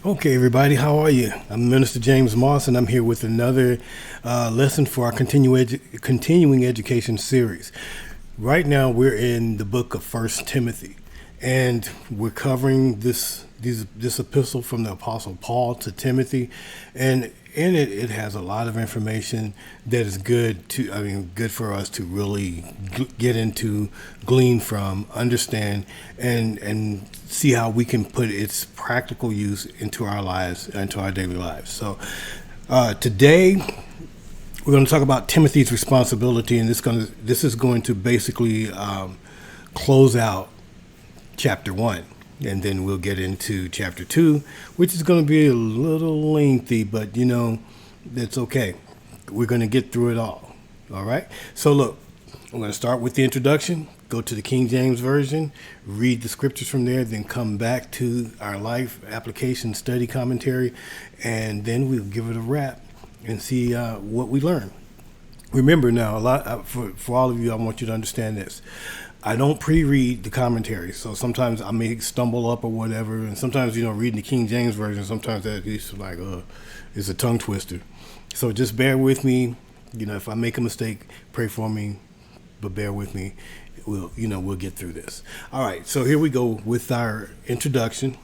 Okay, everybody, how are you? I'm Minister James Moss, and I'm here with another lesson for our continuing education series. Right now, we're in the book of First Timothy, and we're covering this epistle from the Apostle Paul to Timothy, and in it has a lot of information that is good for us to really get into, glean from, understand, and see how we can put its practical use into our lives, into our daily lives. So today we're going to talk about Timothy's responsibility, and this is going to basically close out chapter 1. And then we'll get into chapter 2, which is going to be a little lengthy, but that's okay. We're going to get through it all. All right. So look, I'm going to start with the introduction, go to the King James Version, read the scriptures from there, then come back to our life application study commentary, and then we'll give it a wrap and see what we learn. Remember now, for all of you, I want you to understand this. I don't pre-read the commentary, so sometimes I may stumble up or whatever, and sometimes, reading the King James Version, sometimes that is like, it's a tongue twister. So just bear with me. If I make a mistake, pray for me, but bear with me. We'll get through this. All right, so here we go with our introduction.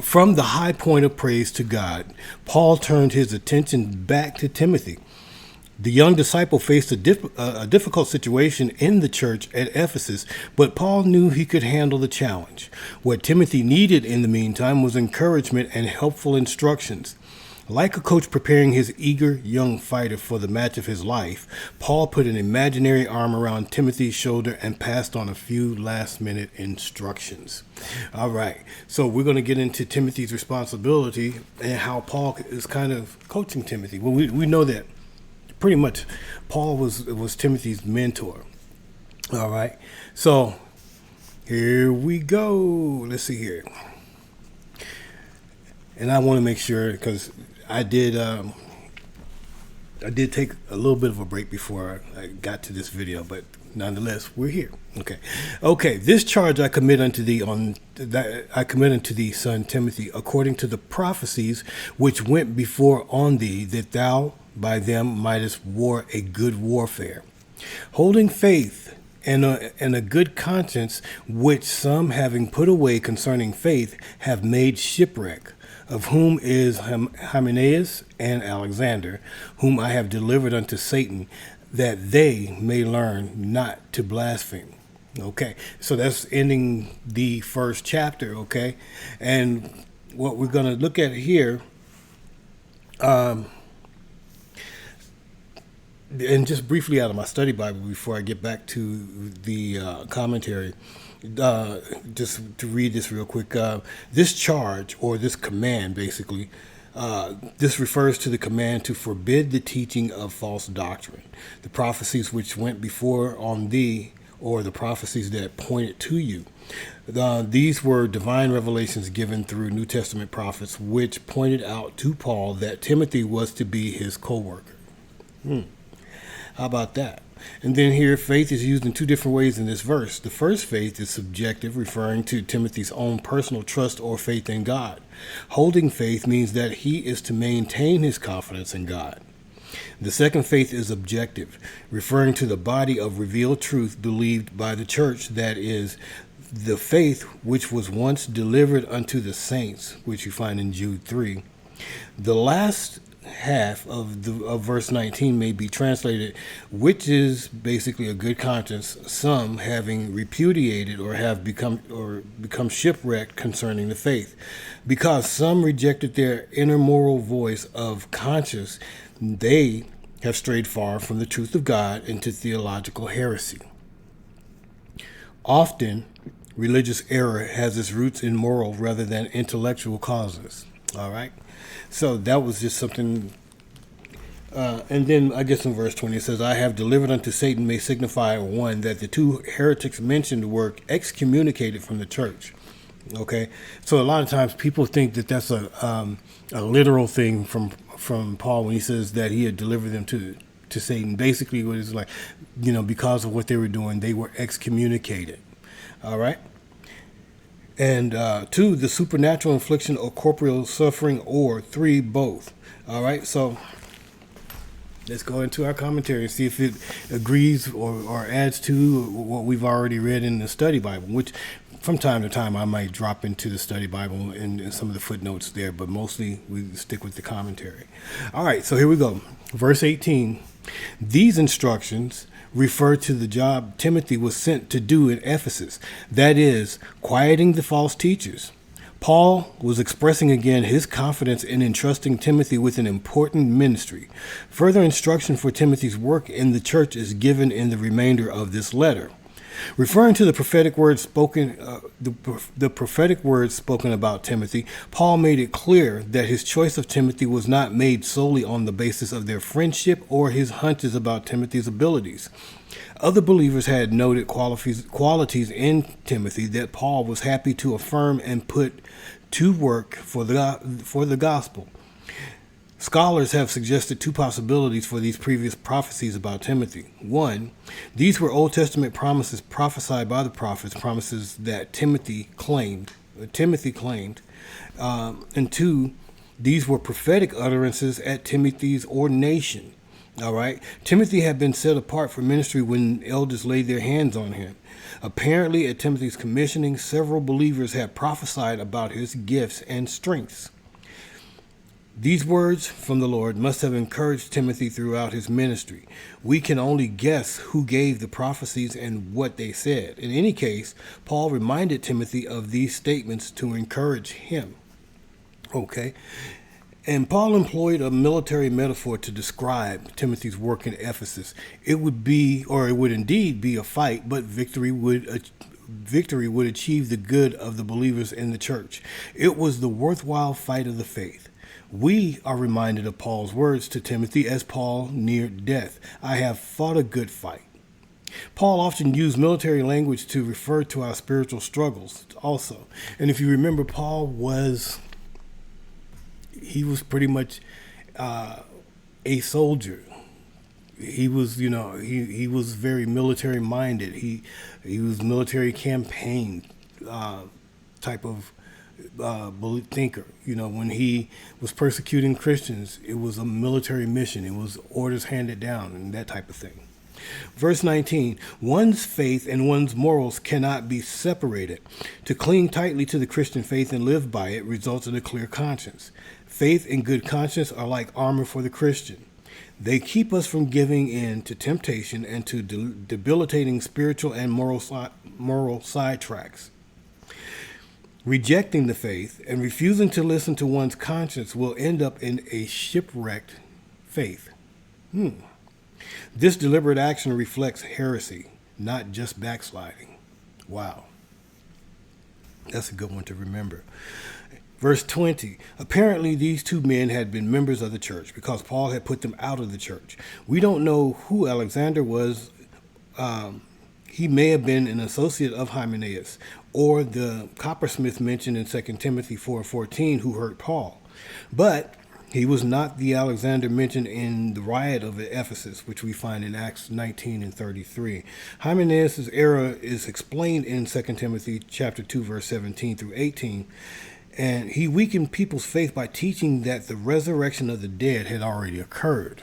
From the high point of praise to God, Paul turned his attention back to Timothy. The young disciple faced a difficult situation in the church at Ephesus, but Paul knew he could handle the challenge. What Timothy needed in the meantime was encouragement and helpful instructions. Like a coach preparing his eager young fighter for the match of his life, Paul put an imaginary arm around Timothy's shoulder and passed on a few last-minute instructions. All right, so we're going to get into Timothy's responsibility and how Paul is kind of coaching Timothy. Well, we know that pretty much Paul was Timothy's mentor. All right, so here we go. Let's see here. And I want to make sure, because I did take a little bit of a break before I got to this video, but nonetheless, we're here. Okay. This charge I commit unto thee, son Timothy, according to the prophecies which went before on thee, that thou by them mightest war a good warfare, holding faith and a good conscience, which some, having put away concerning faith, have made shipwreck, of whom is Hymenaeus and Alexander, whom I have delivered unto Satan, that they may learn not to blaspheme. Okay, so that's ending the first chapter, okay? And what we're going to look at here, and just briefly out of my study Bible before I get back to the commentary, just to read this real quick. This charge, or this command, basically, this refers to the command to forbid the teaching of false doctrine. The prophecies which went before on thee, or the prophecies that pointed to you. These were divine revelations given through New Testament prophets, which pointed out to Paul that Timothy was to be his co-worker. How about that? And then here, faith is used in two different ways in this verse. The first faith is subjective, referring to Timothy's own personal trust or faith in God. Holding faith means that he is to maintain his confidence in God. The second faith is objective, referring to the body of revealed truth believed by the church, that is, the faith which was once delivered unto the saints, which you find in Jude 3. The last half of verse 19 may be translated, which is basically a good conscience, some having repudiated or have become shipwrecked concerning the faith, because some rejected their inner moral voice of conscience. They have strayed far from the truth of God into theological heresy. Often, religious error has its roots in moral rather than intellectual causes. All right. So that was just something. And then I guess in verse 20 it says, I have delivered unto Satan may signify, one, that the two heretics mentioned were excommunicated from the church. Okay. So a lot of times people think that that's a literal thing from Paul when he says that he had delivered them to Satan. Basically what it's like, because of what they were doing, they were excommunicated. All right. And 2, the supernatural infliction or corporeal suffering, or 3, both. All right, so let's go into our commentary and see if it agrees or adds to what we've already read in the study Bible, which from time to time I might drop into the study Bible and some of the footnotes there, but mostly we stick with the commentary. All right, so here we go. Verse 18. These instructions refer to the job Timothy was sent to do in Ephesus, that is, quieting the false teachers. Paul was expressing again his confidence in entrusting Timothy with an important ministry. Further instruction for Timothy's work in the church is given in the remainder of this letter. Referring to the prophetic words spoken, the prophetic words spoken about Timothy, Paul made it clear that his choice of Timothy was not made solely on the basis of their friendship or his hunches about Timothy's abilities. Other believers had noted qualities in Timothy that Paul was happy to affirm and put to work for the gospel. Scholars have suggested 2 possibilities for these previous prophecies about Timothy. 1, these were Old Testament promises prophesied by the prophets, promises that Timothy claimed. And 2, these were prophetic utterances at Timothy's ordination. All right. Timothy had been set apart for ministry when elders laid their hands on him. Apparently, at Timothy's commissioning, several believers had prophesied about his gifts and strengths. These words from the Lord must have encouraged Timothy throughout his ministry. We can only guess who gave the prophecies and what they said. In any case, Paul reminded Timothy of these statements to encourage him. Okay. And Paul employed a military metaphor to describe Timothy's work in Ephesus. It would indeed be a fight, but victory would achieve the good of the believers in the church. It was the worthwhile fight of the faith. We are reminded of Paul's words to Timothy as Paul neared death. I have fought a good fight. Paul often used military language to refer to our spiritual struggles also. And if you remember, Paul was pretty much a soldier. He was, he was very military minded. He was military campaign type of thinker. When he was persecuting Christians, it was a military mission. It was orders handed down and that type of thing. Verse 19, one's faith and one's morals cannot be separated. To cling tightly to the Christian faith and live by it results in a clear conscience. Faith and good conscience are like armor for the Christian. They keep us from giving in to temptation and to debilitating spiritual and moral sidetracks. Rejecting the faith and refusing to listen to one's conscience will end up in a shipwrecked faith. This deliberate action reflects heresy, not just backsliding. Wow. That's a good one to remember. Verse 20, apparently these 2 men had been members of the church because Paul had put them out of the church. We don't know who Alexander was. He may have been an associate of Hymenaeus or the coppersmith mentioned in 2 Timothy 4:14 who hurt Paul. But he was not the Alexander mentioned in the riot of Ephesus, which we find in Acts 19 and 33. Hymenaeus' error is explained in 2 Timothy chapter 2, verse 17 through 18. And he weakened people's faith by teaching that the resurrection of the dead had already occurred.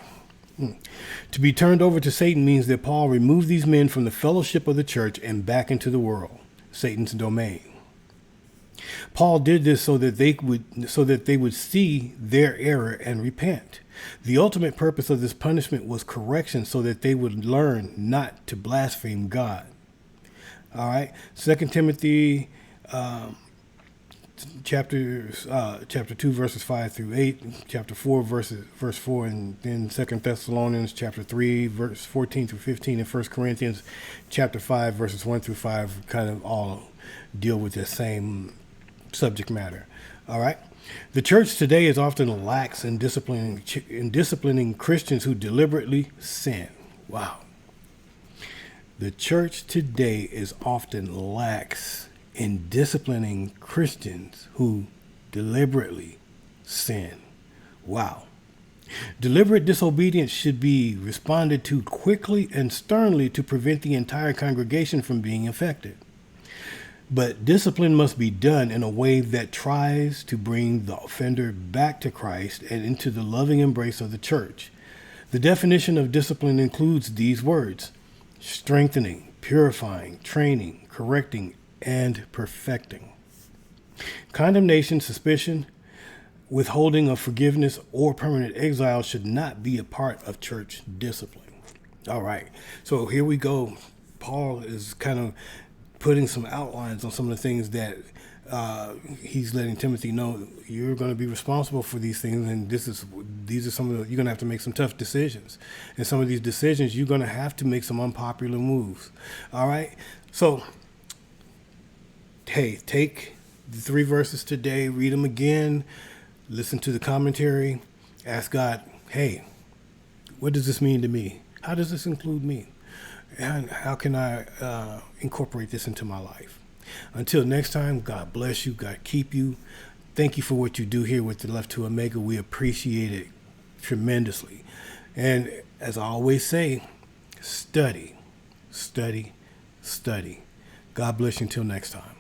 To be turned over to Satan means that Paul removed these men from the fellowship of the church and back into the world, Satan's domain. Paul did this so that they would see their error and repent. The ultimate purpose of this punishment was correction so that they would learn not to blaspheme God. All right, 2 Timothy chapter 2 verses 5 through 8, chapter 4 verse 4, and then 2 Thessalonians chapter 3 verse 14 through 15, and 1 Corinthians chapter 5 verses 1 through 5 kind of all deal with the same subject matter. All right. The church today is often lax in disciplining Christians who deliberately sin. Wow. The church today is often lax in disciplining Christians who deliberately sin. Wow. Deliberate disobedience should be responded to quickly and sternly to prevent the entire congregation from being affected. But discipline must be done in a way that tries to bring the offender back to Christ and into the loving embrace of the church. The definition of discipline includes these words: strengthening, purifying, training, correcting, and perfecting. Condemnation, suspicion, withholding of forgiveness, or permanent exile should not be a part of church discipline. All right, so here we go. Paul is kind of putting some outlines on some of the things that he's letting Timothy know. You're going to be responsible for these things, and these are some of the, you're going to have to make some tough decisions. And some of these decisions, you're going to have to make some unpopular moves. All right, so hey, take the 3 verses today, read them again, listen to the commentary, ask God, hey, what does this mean to me? How does this include me? And how can I incorporate this into my life? Until next time, God bless you. God keep you. Thank you for what you do here with the Left to Omega. We appreciate it tremendously. And as I always say, study, study, study. God bless you until next time.